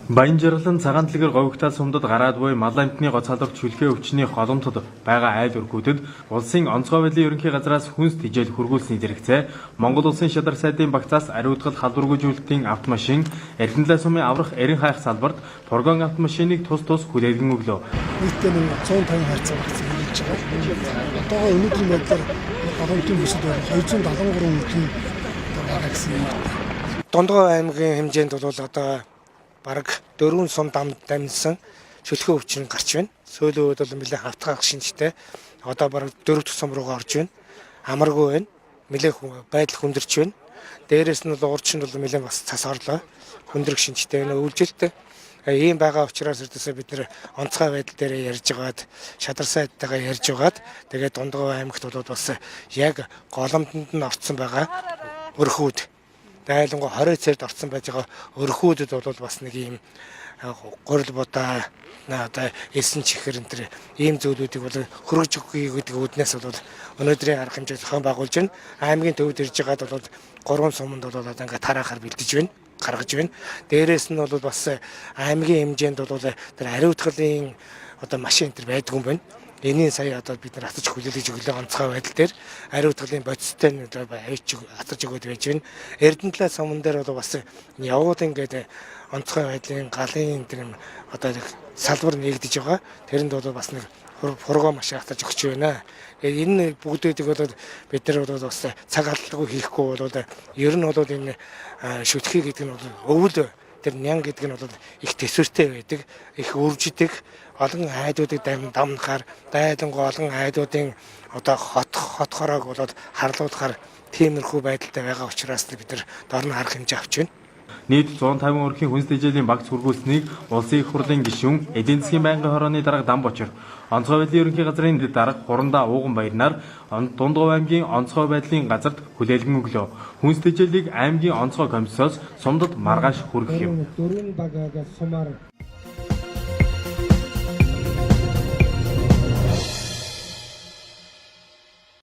Баянжирлан цагаан дэлгэр говьгтал сумдад гараад буй мал амтны гоц халдварт чөлгөө өвчний холомтод байгаа айл өргүүдэд улсын онцгой байдлын ерөнхий газраас хүнс тижэл хургуулсны зэрэгцээ Монгол улсын шадар сайдын багцаас ариутгал халдваргүйжүүлэлтийн автомашин Эрдэнэт сумын аврах эрен хайх салбарт фургон автомашиныг тус хүлээлгэн өглөө. Нийтдээ 150 хайрцаг багцыг хийж байгаа. Одоо өнөөдрийн байдлаар гавьтын бүсэд 273 үлдэн байгаа гэсэн юм. Дондгой аймгийн хэмжээнд бол одоо бараг 4 сум дамжсан шүлхөө өвчин гарч байна. Сүүлийн үед бол нэлээд хавтгах шинжтэй. Одоо бараг 4 дахь сум руугаа орж байна. Амаргүй байна. Нэлээд байдал хүндэрч байна. Дээрээс нь бол урд шинж бол нэлээд бас цас орлоо. Хүндрэх шинжтэй байна. Үйлжилт ийм байгаа учраас бид нэр онцгой байдал дээр ярьж байгаад шадар сайдтайгаа ярьж байгаад тэгээд Дундгой аймагт бол бас яг голомдонд нь орцсон байгаа өрхүүд дайлангу 20 цэрд орсон байж байгаа өрхүүдэд бол бас нэг ийм гурил будаа одоо эсэн чихэр энэ төр ийм зүйлүүдийг бол хөргөж өгье гэдэг үүднээс бол өнөөдрийн арга хэмжээ зохион байгуулж байна. Аймгийн төвд ирж байгаад бол 3 суманд бол одоо ингээ тараахаар бэлдэж байна. Гаргаж байна. Дээрээс нь бол бас аймгийн хэмжээнд бол тэр ариутгалын одоо машин энэ байдгүй юм байна. Энийг сая одоо бид нар атаж хүлээлгэж өглөө онцгой байдал дээр ариутгалын бодистой нь авч атаж өгöd байж байна. Эрдэнэт суман дээр бол бас явууд ингээд онцгой байдлын галын тэр одоо салбар нэгдэж байгаа. Тэрэнд бол бас нэг фургон машин атаж өгч байна. Энэ бүгдүүдийг бол бид нар бол бас цаг алдалгүй хийхгүй бол ер нь бол энэ шүтгий гэдэг нь бол өвөл тэр нян гэдэг нь бол их төсвөртэй байдаг, их үржидэг, олон айдуудыг дамнахаар дайлангу олон айдуудын одоо хотхороог бол харлуулахаар тиймэрхүү байдалтай байгаа учраас бид нар дорн харах хэмжээ авч байна. Нийт 150 өрхийн хүнс тэжээлийн багц хургуулсныг улсын их хурлын гишүүн эдийн засгийн байнгын хорооны дарга Дамбочор онцгой байдлын ерөнхий газрын дарга Хурандаа Ууган баярнаар Дундгой аймгийн онцгой байдлын газарт хүлээлгэн өглөө. Хүнс тэжээлийг аймгийн онцгой комиссоос сумдад маргааш хүргэх юм.